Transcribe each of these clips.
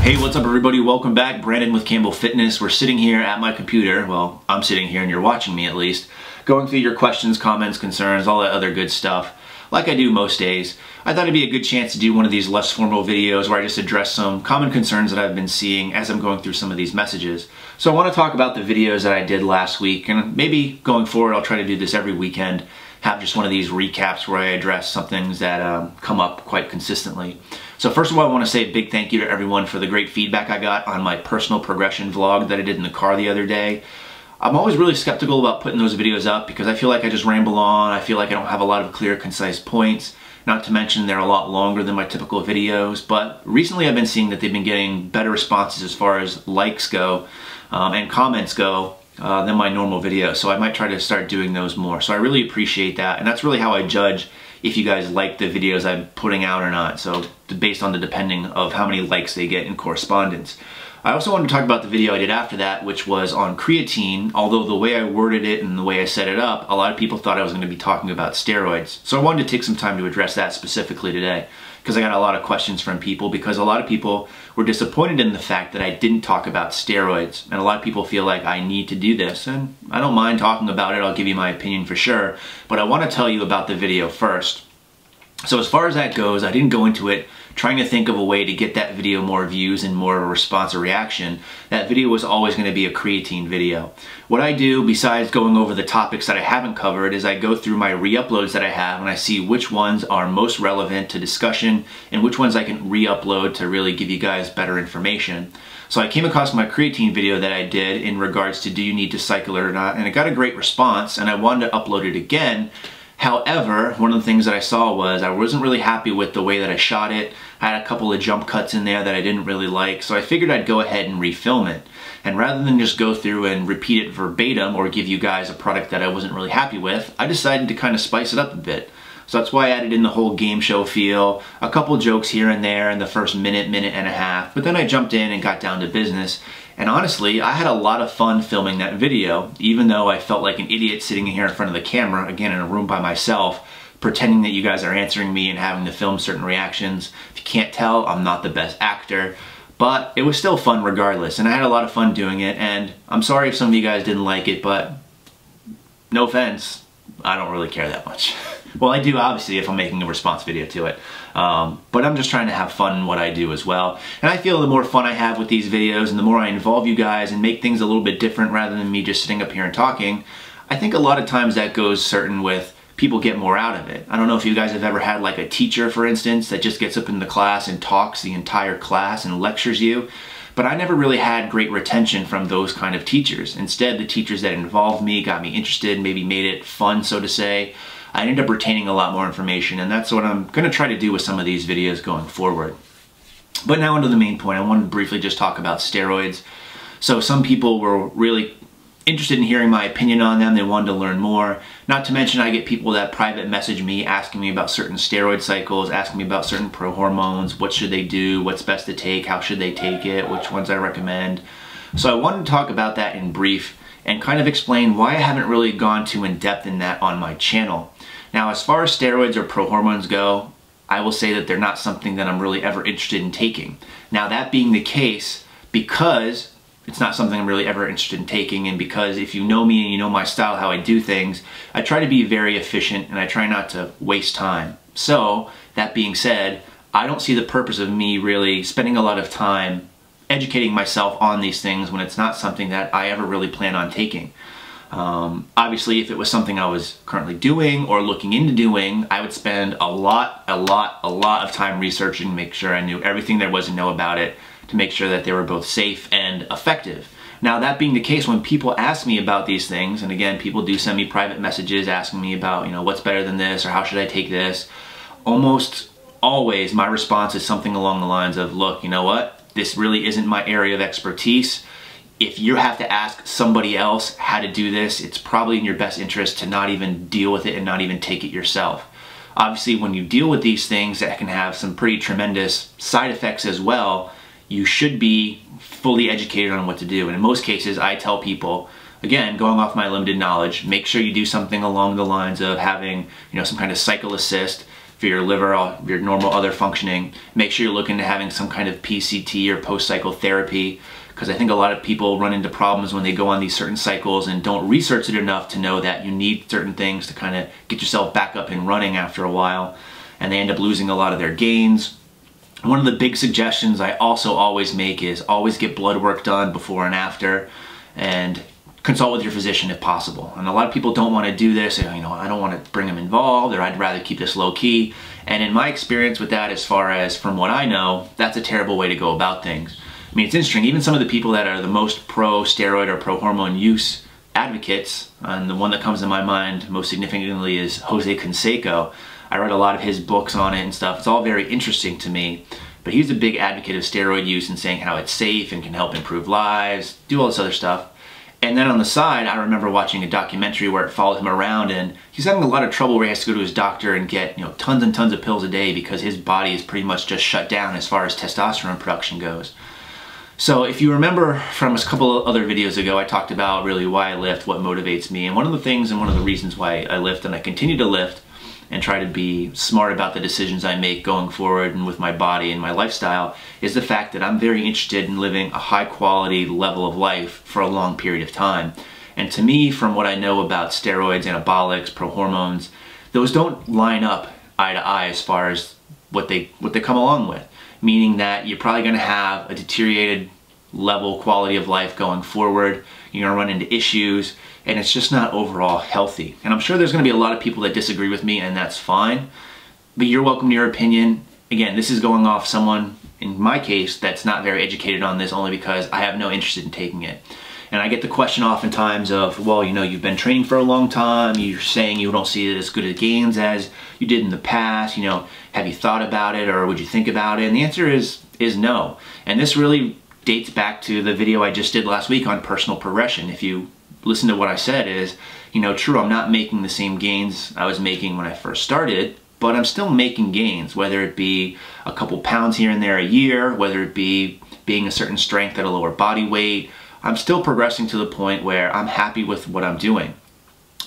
Hey, what's up everybody? Welcome back. Brandon with Campbell Fitness. We're sitting here at my computer. Well, I'm sitting here and you're watching me at least. Going through your questions, comments, concerns, all that other good stuff. Like I do most days. I thought it'd be a good chance to do one of these less formal videos where I just address some common concerns that I've been seeing as I'm going through some of these messages. So I want to talk about the videos that I did last week, and maybe going forward I'll try to do this every weekend. Have just one of these recaps where I address some things that come up quite consistently. So first of all, I want to say a big thank you to everyone for the great feedback I got on my personal progression vlog that I did in the car the other day. I'm always really skeptical about putting those videos up because I feel like I just ramble on. I feel like I don't have a lot of clear, concise points. Not to mention they're a lot longer than my typical videos. But recently I've been seeing that they've been getting better responses as far as likes go and comments go than my normal videos. So I might try to start doing those more. So I really appreciate that. And that's really how I judge if you guys like the videos I'm putting out or not. So based on the depending of how many likes they get in correspondence. I also wanted to talk about the video I did after that, which was on creatine, although the way I worded it and the way I set it up, a lot of people thought I was going to be talking about steroids. So I wanted to take some time to address that specifically today, because I got a lot of questions from people, because a lot of people were disappointed in the fact that I didn't talk about steroids. And a lot of people feel like I need to do this, and I don't mind talking about it. I'll give you my opinion for sure, but I want to tell you about the video first. So as far as that goes, I didn't go into it trying to think of a way to get that video more views and more of a response or reaction. That video was always going to be a creatine video. What I do, besides going over the topics that I haven't covered, is I go through my re-uploads that I have and I see which ones are most relevant to discussion and which ones I can re-upload to really give you guys better information. So I came across my creatine video that I did in regards to do you need to cycle it or not, and it got a great response and I wanted to upload it again. However, one of the things that I saw was I wasn't really happy with the way that I shot it. I had a couple of jump cuts in there that I didn't really like, so I figured I'd go ahead and refilm it. And rather than just go through and repeat it verbatim or give you guys a product that I wasn't really happy with, I decided to kind of spice it up a bit. So that's why I added in the whole game show feel, a couple jokes here and there in the first minute and a half, but then I jumped in and got down to business. And honestly, I had a lot of fun filming that video, even though I felt like an idiot sitting here in front of the camera, again in a room by myself, pretending that you guys are answering me and having to film certain reactions. If you can't tell, I'm not the best actor, but it was still fun regardless, and I had a lot of fun doing it, and I'm sorry if some of you guys didn't like it, but no offense, I don't really care that much. Well, I do obviously if I'm making a response video to it, but I'm just trying to have fun in what I do as well. And I feel the more fun I have with these videos and the more I involve you guys and make things a little bit different rather than me just sitting up here and talking, I think a lot of times that goes certain with people get more out of it. I don't know if you guys have ever had like a teacher, for instance, that just gets up in the class and talks the entire class and lectures you. But I never really had great retention from those kind of teachers. Instead, the teachers that involved me, got me interested, maybe made it fun, so to say, I ended up retaining a lot more information, and that's what I'm going to try to do with some of these videos going forward. But now onto the main point. I wanted to briefly just talk about steroids. So some people were really interested in hearing my opinion on them. They wanted to learn more. Not to mention I get people that private message me asking me about certain steroid cycles, asking me about certain pro hormones, what should they do, what's best to take, how should they take it, which ones I recommend. So I wanted to talk about that in brief and kind of explain why I haven't really gone too in depth in that on my channel. Now, as far as steroids or pro hormones go, I will say that they're not something that I'm really ever interested in taking. Now, that being the case, because it's not something I'm really ever interested in taking, and because if you know me and you know my style, how I do things, I try to be very efficient and I try not to waste time. So, that being said, I don't see the purpose of me really spending a lot of time educating myself on these things when it's not something that I ever really plan on taking. Obviously, if it was something I was currently doing or looking into doing, I would spend a lot of time researching, make sure I knew everything there was to know about it, to make sure that they were both safe and effective. Now, that being the case, when people ask me about these things, and again, people do send me private messages asking me about, you know, what's better than this or how should I take this, almost always my response is something along the lines of, look, you know what, this really isn't my area of expertise. If you have to ask somebody else how to do this, it's probably in your best interest to not even deal with it and not even take it yourself. Obviously, when you deal with these things that can have some pretty tremendous side effects as well, you should be fully educated on what to do. And in most cases, I tell people, again, going off my limited knowledge, make sure you do something along the lines of having, you know, some kind of cycle assist, for your liver, your normal other functioning. Make sure you're looking at having some kind of PCT or post-cycle therapy, because I think a lot of people run into problems when they go on these certain cycles and don't research it enough to know that you need certain things to kind of get yourself back up and running after a while, and they end up losing a lot of their gains. One of the big suggestions I also always make is always get blood work done before and after, and consult with your physician if possible. And a lot of people don't want to do this. You know, I don't want to bring them involved, or I'd rather keep this low key. And in my experience with that, as far as from what I know, that's a terrible way to go about things. I mean, it's interesting, even some of the people that are the most pro-steroid or pro-hormone use advocates, and the one that comes to my mind most significantly is Jose Canseco. I read a lot of his books on it and stuff. It's all very interesting to me. But he's a big advocate of steroid use and saying how it's safe and can help improve lives, do all this other stuff. And then on the side, I remember watching a documentary where it followed him around, and he's having a lot of trouble where he has to go to his doctor and get, you know, tons and tons of pills a day because his body is pretty much just shut down as far as testosterone production goes. So if you remember from a couple of other videos ago, I talked about really why I lift, what motivates me, and one of the things and one of the reasons why I lift and I continue to lift and try to be smart about the decisions I make going forward and with my body and my lifestyle is the fact that I'm very interested in living a high quality level of life for a long period of time. And to me, from what I know about steroids, anabolics, pro-hormones, those don't line up eye to eye as far as what they come along with. Meaning that you're probably gonna have a deteriorated level quality of life going forward. You're gonna run into issues, and it's just not overall healthy. And I'm sure there's gonna be a lot of people that disagree with me, and that's fine, but you're welcome to your opinion. Again, this is going off someone, in my case, that's not very educated on this, only because I have no interest in taking it. And I get the question oftentimes of, well, you know, you've been training for a long time, you're saying you don't see it as good as gains as you did in the past, you know, have you thought about it, or would you think about it? And the answer is no. And this really dates back to the video I just did last week on personal progression. If you listen to what I said, is, you know, true, I'm not making the same gains I was making when I first started, but I'm still making gains, whether it be a couple pounds here and there a year, whether it be being a certain strength at a lower body weight. I'm still progressing to the point where I'm happy with what I'm doing.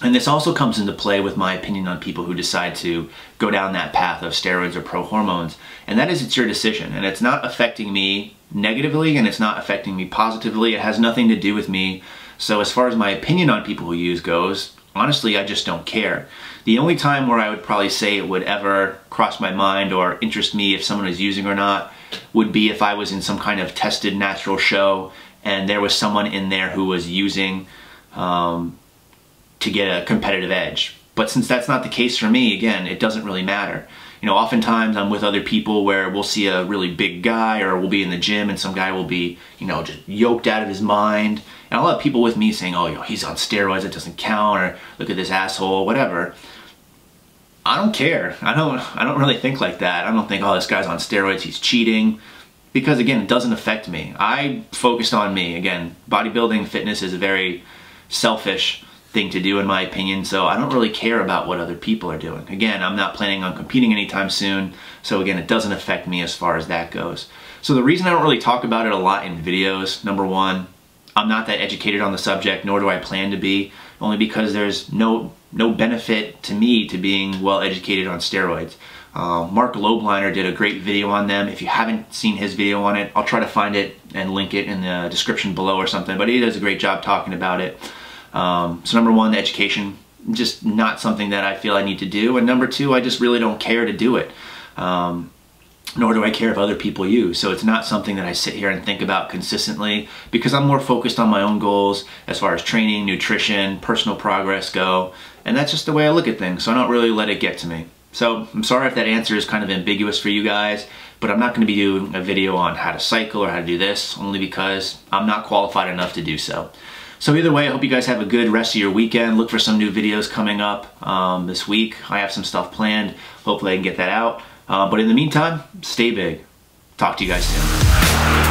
And this also comes into play with my opinion on people who decide to go down that path of steroids or pro-hormones. And that is, it's your decision, and it's not affecting me negatively and it's not affecting me positively. It has nothing to do with me. So as far as my opinion on people who use goes, honestly, I just don't care. The only time where I would probably say it would ever cross my mind or interest me if someone is using or not would be if I was in some kind of tested natural show and there was someone in there who was using to get a competitive edge. But since that's not the case for me, again, it doesn't really matter. You know, oftentimes I'm with other people where we'll see a really big guy, or we'll be in the gym and some guy will be, you know, just yoked out of his mind. And I'll have people with me saying, oh, you know, he's on steroids, it doesn't count, or look at this asshole, whatever. I don't care. I don't really think like that. I don't think, oh, this guy's on steroids, he's cheating. Because again, it doesn't affect me. I focused on me. Again, bodybuilding, fitness is a very selfish thing to do in my opinion, so I don't really care about what other people are doing. Again, I'm not planning on competing anytime soon, so again, it doesn't affect me as far as that goes. So the reason I don't really talk about it a lot in videos, number one, I'm not that educated on the subject, nor do I plan to be, only because there's no benefit to me to being well educated on steroids. Mark Lobliner did a great video on them. If you haven't seen his video on it, I'll try to find it and link it in the description below or something, but he does a great job talking about it. So number one, the education, just not something that I feel I need to do, and number two, I just really don't care to do it. Nor do I care if other people use. So it's not something that I sit here and think about consistently, because I'm more focused on my own goals as far as training, nutrition, personal progress go, and that's just the way I look at things, so I don't really let it get to me. So I'm sorry if that answer is kind of ambiguous for you guys, but I'm not going to be doing a video on how to cycle or how to do this, only because I'm not qualified enough to do so. So either way, I hope you guys have a good rest of your weekend. Look for some new videos coming up this week. I have some stuff planned. Hopefully I can get that out. But in the meantime, stay big. Talk to you guys soon.